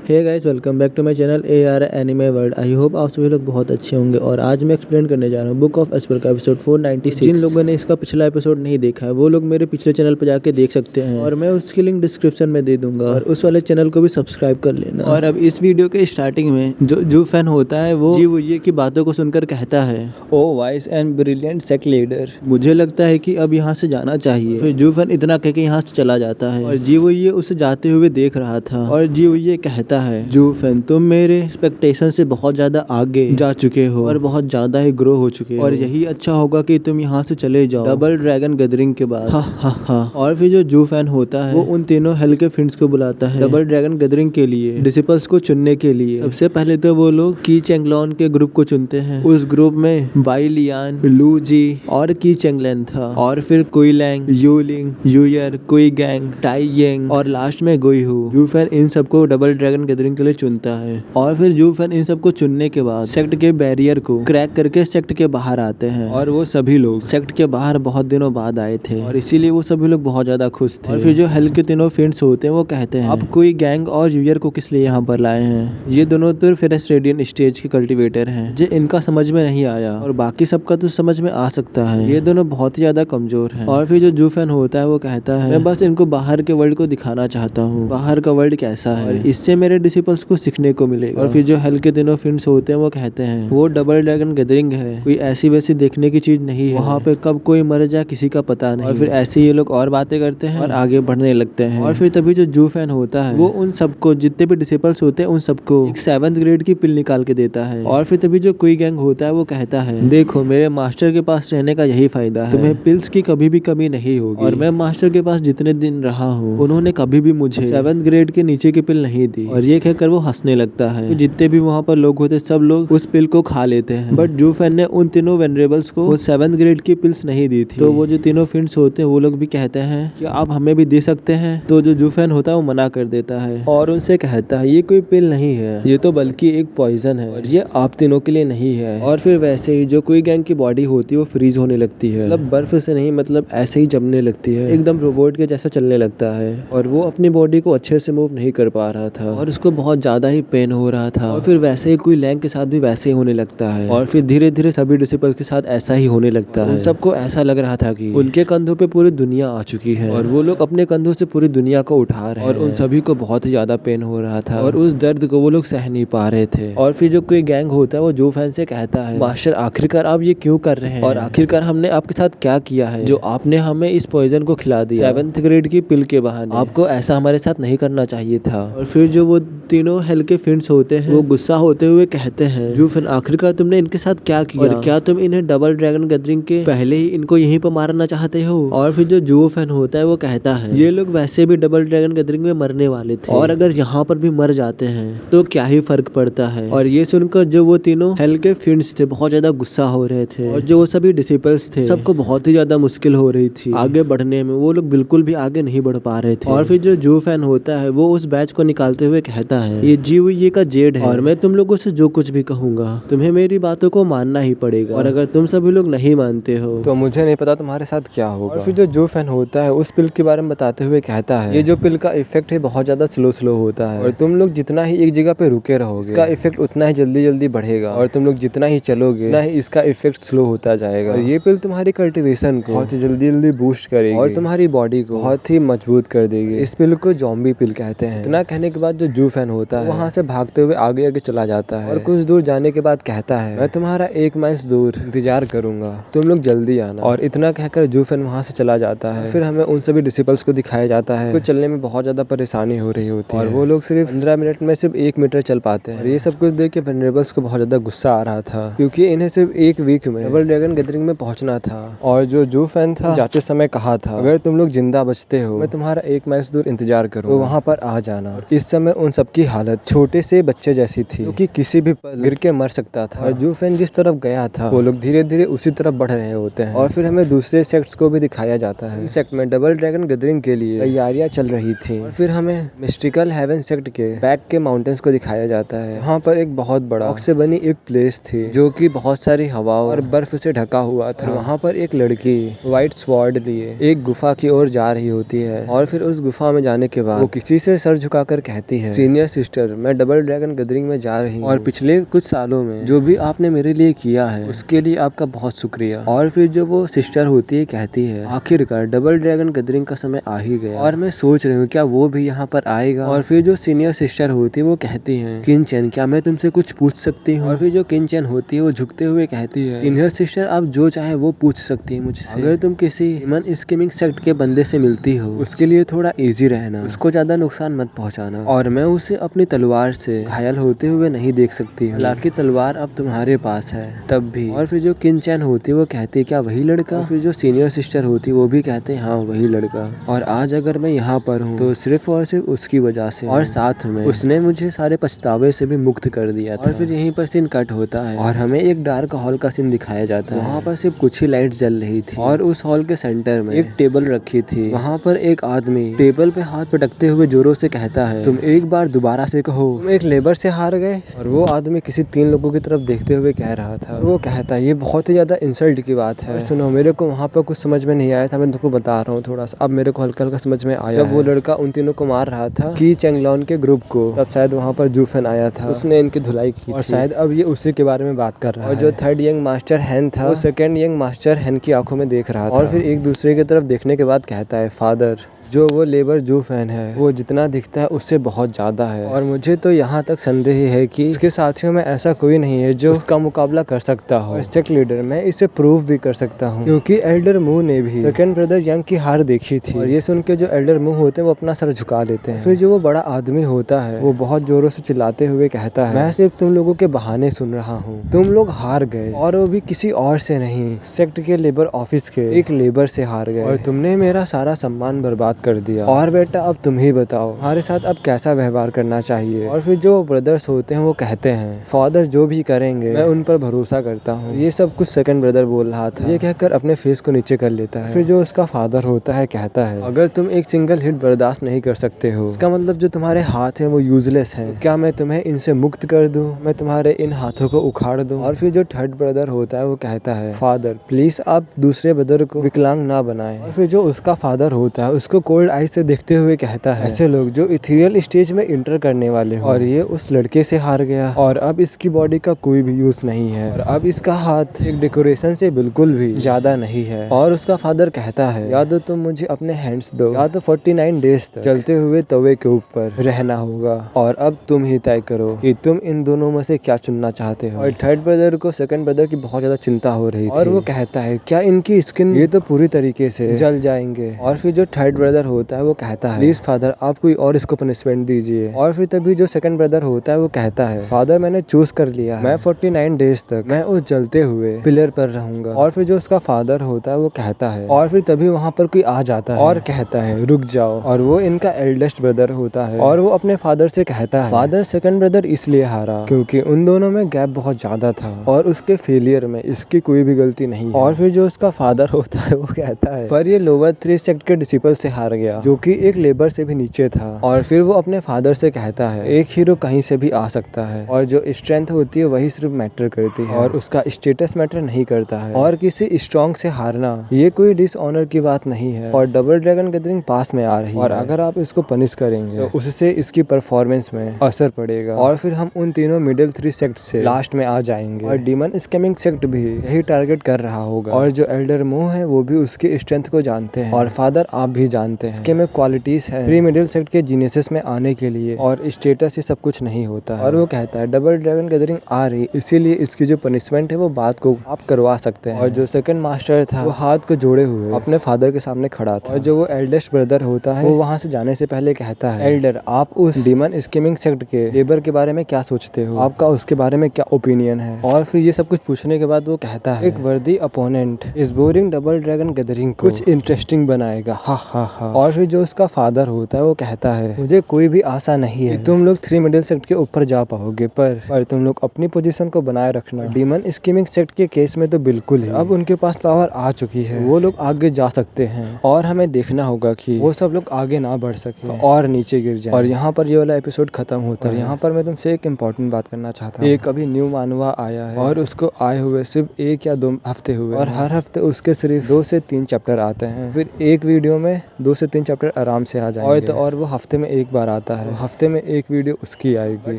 Hey guys, welcome back to my channel AR anime world. I hope आप सभी लोग बहुत अच्छे होंगे। और आज मैं एक्सप्लेन करने जा रहा हूँ बुक ऑफ एस्पर का एपिसोड 496। जिन लोगों ने इसका पिछला एपिसोड नहीं देखा है वो लोग मेरे पिछले चैनल पर जाके देख सकते हैं और मैं उसकी लिंक डिस्क्रिप्शन में दे दूंगा और उस वाले चैनल को भी सब्सक्राइब कर लेना। और अब इस वीडियो के स्टार्टिंग में जो फैन होता है वो जी की बातों को सुनकर कहता है, ओ wise and brilliant sect leader, मुझे लगता है कि अब यहाँ से जाना चाहिए। फिर जू फैन इतना कह के यहाँ से चला जाता है और जी उसे जाते हुए देख रहा था और जी कहता है, जू फैन तुम मेरे एक्सपेक्टेशन से बहुत ज्यादा आगे जा चुके हो और बहुत ज्यादा ही ग्रो हो चुके हो और यही अच्छा होगा कि तुम यहाँ से चले जाओ डबल ड्रैगन गैदरिंग के बाद। हा। और फिर जो जू फैन होता है वो उन तीनों हेल के फ्रेंड्स को बुलाता है डबल ड्रैगन गैदरिंग के लिए, डिसिपल्स को चुनने के लिए। सबसे पहले तो वो लोग की चेंगलॉन के ग्रुप को चुनते हैं। उस ग्रुप में बाई लियान, लू जी और की चेंगलेन था और फिर कुईलैंग, यूलिंग, यूयर, कुई गैंग, टाई येंग और लास्ट में गुई हु। जू फैन इन सबको डबल ड्रैगन गैदरिंग के लिए चुनता है और फिर जू फैन इन सबको चुनने के बाद सेक्ट के बैरियर को क्रैक करके सेक्ट के बाहर आते हैं और वो सभी लोग सेक्ट के बाहर बहुत दिनों बाद आए थे और इसीलिए वो सभी लोग बहुत ज्यादा खुश थे। और फिर जो हेल के तीनों फ्रेंड्स होते हैं वो कहते हैं, अब कोई गैंग और यूयर को किस लिए यहाँ पर लाए हैं? ये दोनों तो फेरस रेडियन स्टेज के कल्टीवेटर हैं जो इनका समझ में नहीं आया और बाकी सबका तो समझ में आ सकता है, ये दोनों बहुत ही ज्यादा कमजोर हैं। और फिर जो जू फैन होता है वो कहता है, मैं बस इनको बाहर के वर्ल्ड को दिखाना चाहता हूँ, बाहर का वर्ल्ड कैसा है, इससे मेरे डिसिपल्स को सीखने को मिलेगा। और फिर जो हेल के तीनों फ्रेंड्स होते हैं वो कहते हैं, वो डबल ड्रैगन गैदरिंग है, कोई ऐसी वैसी देखने की चीज नहीं है, वहाँ पे कब कोई मर जाए किसी का पता नहीं। और फिर ऐसे ये लोग और बातें करते हैं और आगे बढ़ने लगते हैं। और फिर तभी जो जू फैन होता है वो उन सबको, जितने भी डिसिपल्स होते हैं उन सबको एक 7th ग्रेड की पिल निकाल के देता है। और फिर तभी जो कुई गैंग होता है वो कहता है, देखो मेरे मास्टर के पास रहने का यही फायदा है, तुम्हें पिल्स की कभी भी कमी नहीं होगी और मैं मास्टर के पास जितने दिन रहा हूँ उन्होंने कभी भी मुझे 7th ग्रेड के नीचे की पिल नहीं दी। और ये कहकर वो हंसने लगता है। तो जितने भी वहाँ पर लोग होते सब लोग उस पिल को खा लेते हैं, बट जू फैन ने उन तीनों वेनरेबल्स को वो 7th ग्रेड की पिल्स नहीं दी थी। तो वो जो तीनों फ्रेंड्स होते हैं वो लोग भी कहते हैं कि आप हमें भी दे सकते हैं। तो जो जू फैन होता है वो मना कर देता है और उनसे कहता है, ये कोई पिल नहीं है, ये तो बल्कि एक पॉइजन है और ये आप तीनों के लिए नहीं है। और फिर वैसे ही जो कोई गैंग की बॉडी होती है वो फ्रीज होने लगती है, मतलब बर्फ से नहीं, मतलब ऐसे ही जमने लगती है, एकदम रोबोट के जैसा चलने लगता है और वो अपनी बॉडी को अच्छे से मूव नहीं कर पा रहा था और उसको बहुत ज्यादा ही पेन हो रहा था। और फिर वैसे ही कोई लैंग के साथ भी वैसे ही होने लगता है और फिर धीरे धीरे सभी डिसिपल्स के साथ ऐसा ही होने लगता है। उन सबको ऐसा लग रहा था कि उनके कंधों पे पूरी दुनिया आ चुकी है और वो लोग अपने कंधों से पूरी दुनिया को उठा रहे हैं और उन सभी को बहुत ही ज्यादा पेन हो रहा था और उस दर्द को वो लोग सह नहीं पा रहे थे। और फिर जो कोई गैंग होता है वो जू फैन से कहता है, मास्टर आखिरकार आप ये क्यों कर रहे हैं और आखिरकार हमने आपके साथ क्या किया है जो आपने हमें इस पॉइजन को खिला दिया 7th ग्रेड की पिल के बहाने? आपको ऐसा हमारे साथ नहीं करना चाहिए था। और फिर जो वो तीनों हेल के फ्रेंड्स होते हैं वो गुस्सा होते हुए कहते हैं, जू फैन आखिरकार तुमने इनके साथ क्या किया और क्या तुम इन्हें डबल ड्रैगन गैदरिंग के पहले ही इनको यहीं पर मारना चाहते हो? और फिर जो जू फैन होता है वो कहता है, ये लोग वैसे भी डबल ड्रैगन गैदरिंग में मरने वाले थे और अगर यहाँ पर भी मर जाते हैं तो क्या ही फर्क पड़ता है। और ये सुनकर जो वो तीनों हेल के फ्रेंड्स थे बहुत ज्यादा गुस्सा हो रहे थे और जो वो सभी डिसिपल्स थे सबको बहुत ही ज्यादा मुश्किल हो रही थी आगे बढ़ने में, वो लोग बिल्कुल भी आगे नहीं बढ़ पा रहे थे। और फिर जो जू फैन होता है वो उस बैच को निकालते हुए कहता है, ये ये का जेड है और मैं तुम लोगों से जो कुछ भी कहूंगा तुम्हें मेरी बातों को मानना ही पड़ेगा और अगर तुम सभी लोग नहीं मानते हो तो मुझे नहीं पता तुम्हारे साथ क्या होगा। और फिर जो जू फैन होता है उस पिल के बारे में बताते हुए कहता है, ये जो पिल का इफेक्ट है बहुत ज्यादा स्लो होता है और तुम लोग जितना ही एक जगह पे रुके रहोगे इसका इफेक्ट उतना ही जल्दी बढ़ेगा और तुम लोग जितना ही चलोगे उतना ही इसका इफेक्ट स्लो होता जाएगा। और ये पिल तुम्हारी कल्टीवेशन को बहुत ही जल्दी बूस्ट करेगी और तुम्हारी बॉडी को बहुत ही मजबूत कर देगी। इस पिल को ज़ॉम्बी पिल कहते हैं। इतना कहने के बाद जो जू फैन होता है वहाँ से भागते हुए आगे चला जाता है और कुछ दूर जाने के बाद कहता है, मैं तुम्हारा 1 माइल दूर इंतजार करूंगा, तुम लोग जल्दी आना। और इतना कहकर जू फैन वहाँ से चला जाता है। फिर हमें उन सभी डिसिपल्स को दिखाया जाता है, कुछ चलने में बहुत ज्यादा परेशानी हो रही होती है और वो लोग सिर्फ 15 मिनट में सिर्फ 1 मीटर चल पाते हैं। और ये सब कुछ देख के वेनरेबल्स को बहुत ज्यादा गुस्सा आ रहा था क्योंकि इन्हें सिर्फ 1 वीक में डबल ड्रैगन गैदरिंग में पहुंचना था। और जो जू फैन था जाते समय कहा था, अगर तुम लोग जिंदा बचते हो मैं तुम्हारा 1 माइल दूर इंतजार करूँ तो वहाँ पर आ जाना। और इस समय उन सबकी हालत छोटे से बच्चे जैसी थी क्योंकि किसी भी पल गिर के मर सकता था। और जू फैन जिस तरफ गया था वो लोग धीरे धीरे उसी तरफ बढ़ रहे होते हैं। और फिर हमें दूसरे सेक्ट्स को भी दिखाया जाता है। इस सेक्ट में डबल ड्रैगन गैदरिंग के लिए तैयारियां चल रही थी। और फिर हमें मिस्टिकल हेवन सेक्ट के बैक के माउंटेन्स को दिखाया जाता है। वहाँ पर एक बहुत बड़ा रॉक से बनी एक प्लेस थी जो कि बहुत सारी हवाओं और बर्फ से ढका हुआ था। वहाँ पर एक लड़की व्हाइट स्वॉर्ड लिए एक गुफा की ओर जा रही होती है और फिर उस गुफा में जाने के बाद वो किसी से सर झुकाकर कहती है, सीनियर सिस्टर, मैं डबल ड्रैगन गैदरिंग में जा रही हूँ और पिछले कुछ सालों में जो भी आपने मेरे लिए किया है उसके लिए आपका बहुत शुक्रिया। और फिर जो वो सिस्टर होती है कहती है, आखिरकार डबल ड्रैगन गैदरिंग का समय आ ही गया और मैं सोच रही हूँ क्या वो भी यहाँ पर आएगा। और फिर जो सीनियर सिस्टर होती है वो कहती है, किन-चैन क्या मैं तुमसे कुछ पूछ सकती हूँ। और फिर जो किन-चैन होती है वो झुकते हुए कहती है, सीनियर सिस्टर आप जो चाहे वो पूछ सकती है मुझसे। अगर तुम किसी ह्यूमन स्किमिंग सेक्ट के बंदे से मिलती हो उसके लिए थोड़ा इजी रहना, उसको ज्यादा नुकसान मत पहुँचाना और मैं उसे अपनी तलवार से घायल होते हुए नहीं देख सकती हूँ, हालांकि तलवार अब तुम्हारे पास है तब भी। और फिर जो किन-चैन होती है वो कहती है, क्या वही लड़का। और फिर जो सीनियर सिस्टर होती है वो भी कहते हैं, हाँ वही लड़का, और आज अगर मैं यहाँ पर हूँ तो सिर्फ और सिर्फ उसकी वजह से, और साथ में उसने मुझे सारे पछतावे से भी मुक्त कर दिया था। और फिर यहीं पर सीन कट होता है और हमें एक डार्क हॉल का सीन दिखाया जाता है। वहाँ पर सिर्फ कुछ ही लाइट जल रही थी और उस हॉल के सेंटर में एक टेबल रखी थी। वहाँ पर एक आदमी टेबल पे हाथ पटकते हुए जोरों से कहता है, तुम एक बार दोबारा से कहो, तुम एक लेबर से हार गए। और वो आदमी किसी 3 लोगों की तरफ देखते हुए कह रहा था। वो कहता है, ये बहुत ही ज्यादा इंसल्ट की बात है। सुनो, मेरे को वहाँ पर कुछ समझ में नहीं आया था, मैं तुमको बता रहा हूँ थोड़ा सा, अब मेरे को हल्का हल्का समझ में आया। जब वो लड़का उन तीनों को मार रहा था की चेंगलॉन के ग्रुप को, तब शायद वहाँ पर जूफेन आया था, उसने इनकी धुलाई की और शायद अब ये उसी के बारे में बात कर रहा है। और जो थर्ड यंग मास्टर हैन था वो सेकंड यंग मास्टर हैन की आंखों में देख रहा था और फिर एक दूसरे की तरफ देखने के बाद कहता है, फादर, जो वो लेबर जूफेन है वो जितना दिखता है उससे बहुत ज्यादा है और मुझे तो यहाँ तक संदेह है कि उसके साथियों में ऐसा कोई नहीं है जो उसका मुकाबला कर सकता हो। सेक्ट लीडर, मैं इसे प्रूव भी कर सकता हूँ क्योंकि एल्डर मू ने भी सेकंड ब्रदर यंग की हार देखी थी। और ये सुन के जो एल्डर मू होते हैं वो अपना सर झुका देते हैं। फिर जो वो बड़ा आदमी होता है वो बहुत जोरों से चिल्लाते हुए कहता है, मैं सिर्फ तुम लोगों के बहाने सुन रहा हूँ, तुम लोग हार गए और वो भी किसी और से नहीं, सेक्ट के लेबर ऑफिस के एक लेबर से हार गए और तुमने मेरा सारा सम्मान बर्बाद कर दिया। और बेटा अब तुम ही बताओ हमारे साथ अब कैसा व्यवहार करना चाहिए। और फिर जो ब्रदर्स होते हैं वो कहते हैं, फादर जो भी करेंगे मैं उन पर भरोसा करता हूँ। ये सब कुछ सेकंड ब्रदर बोल रहा था, ये कहकर अपने फेस को नीचे कर लेता है। फिर जो उसका फादर होता है कहता है, अगर तुम एक सिंगल हिट बर्दाश्त नहीं कर सकते हो इसका मतलब जो तुम्हारे हाथ है वो यूजलेस है, क्या मैं तुम्हें इनसे मुक्त कर दूं, मैं तुम्हारे इन हाथों को उखाड़ दूं। और फिर जो थर्ड ब्रदर होता है वो कहता है, फादर प्लीज आप दूसरे ब्रदर को विकलांग ना बनाएं। और फिर जो उसका फादर होता है उसको कोल्ड आई से देखते हुए कहता है, ऐसे लोग जो इथेरियल स्टेज में इंटर करने वाले हो और ये उस लड़के से हार गया और अब इसकी बॉडी का कोई भी यूज नहीं है और अब इसका हाथ एक डेकोरेशन से बिल्कुल भी ज्यादा नहीं है। और उसका फादर कहता है, या तो तुम मुझे अपने हैंड्स दो या तो 49 डेज तक जलते हुए तवे के ऊपर रहना होगा और अब तुम ही तय करो कि तुम इन दोनों में से क्या चुनना चाहते हो। और थर्ड ब्रदर को सेकंड ब्रदर की बहुत ज्यादा चिंता हो रही थी और वो कहता है, क्या इनकी स्किन ये तो पूरी तरीके से जल जाएंगे। और फिर जो थर्ड ब्रदर होता है वो कहता है, प्लीज फादर आप कोई और इसको पनिशमेंट दीजिए। और फिर तभी जो सेकंड ब्रदर होता है वो कहता है, फादर मैंने चूज कर लिया है, मैं 49 डेज तक मैं उस जलते हुए पिलर पर रहूंगा। और फिर जो उसका फादर होता है वो कहता है, और फिर तभी वहाँ पर कोई आ जाता है और कहता है, रुक जाओ। और वो इनका एल्डेस्ट ब्रदर होता है और वो अपने फादर से कहता है, फादर सेकंड ब्रदर इसलिए हारा क्योंकि उन दोनों में गैप बहुत ज्यादा था और उसके फेलियर में इसकी कोई भी गलती नहीं है। और फिर जो उसका फादर होता है वो कहता है, पर ये लोअर 3 सेक्ट के डिसिपल से हार गया जो कि एक लेबर से भी नीचे था। और फिर वो अपने फादर से कहता है, एक हीरो कहीं से भी आ सकता है और जो स्ट्रेंथ होती है वही सिर्फ मैटर करती है और उसका स्टेटस मैटर नहीं करता है और किसी स्ट्रॉन्ग से हारना ये कोई डिसऑनर की बात नहीं है। और डबल ड्रैगन गैदरिंग पास में आ रही है और अगर आप इसको पनिश करेंगे तो उससे इसकी परफॉर्मेंस में असर पड़ेगा और फिर हम उन तीनों मिडिल 3 सेक्ट से लास्ट में आ जाएंगे और डीमन स्कैमिंग सेक्ट भी यही टारगेट कर रहा होगा। और जो एल्डर मोह है वो भी उसकी स्ट्रेंथ को जानते हैं और फादर आप भी जानते हैं इसके में क्वालिटीज है 3 मिडिल सेक्ट के जीनियस में आने के लिए और स्टेटस ये सब कुछ नहीं होता है। और वो कहता है, डबल ड्रैगन गैदरिंग आ रही इसीलिए इसकी जो पनिशमेंट है वो बात को आप करवा सकते हैं। और जो सेकंड मास्टर था वो हाथ को जोड़े हुए अपने फादर के सामने खड़ा था और जो वो एल्डेस्ट ब्रदर होता है वो वहाँ से जाने से पहले कहता है, एल्डर आप उस डीमन स्कीमिंग सेक्ट के लेबर के बारे में क्या सोचते हो, आपका उसके बारे में क्या ओपिनियन है। और फिर ये सब कुछ पूछने के बाद वो कहता है, एक वर्दी अपोनेंट इस बोरिंग डबल ड्रैगन गैदरिंग को कुछ इंटरेस्टिंग बनाएगा, हा हा हा। और फिर जो उसका फादर होता है वो कहता है, मुझे कोई भी आशा नहीं है कि तुम लोग 3 मिडिल सेक्ट के ऊपर जा पाओगे पर तुम लोग अपनी पोजीशन को बनाए रखना। डीमन स्कीमिंग सेक्ट के केस में तो बिल्कुल ही अब उनके पास पावर आ चुकी है, वो लोग आगे जा सकते हैं और हमें देखना होगा कि वो सब लोग आगे ना बढ़ सके और नीचे गिर जाए। और यहाँ पर ये वाला एपिसोड खत्म होता है। यहाँ पर मैं तुमसे एक इम्पोर्टेंट बात करना चाहता हूँ। एक अभी न्यू मानवा आया है और उसको आए हुए सिर्फ 1 या 2 हफ्ते हुए और हर हफ्ते उसके सिर्फ 2 से 3 चैप्टर आते हैं। फिर एक वीडियो में 2 2 से 3 चैप्टर आराम से आ जाएंगे। और वो हफ्ते में एक बार आता है, हफ्ते में एक वीडियो उसकी आएगी।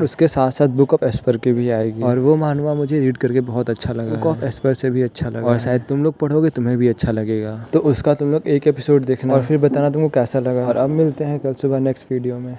उसके साथ साथ बुक ऑफ एस्पर की भी आएगी और वो मानवा मुझे रीड करके बहुत अच्छा लगा। बुक ऑफ एस्पर से भी अच्छा लगा और शायद तुम लोग पढ़ोगे तुम्हें भी अच्छा लगेगा। तो उसका तुम लोग एक एपिसोड देखना और फिर बताना तुमको कैसा लगा। और अब मिलते हैं कल सुबह नेक्स्ट वीडियो में।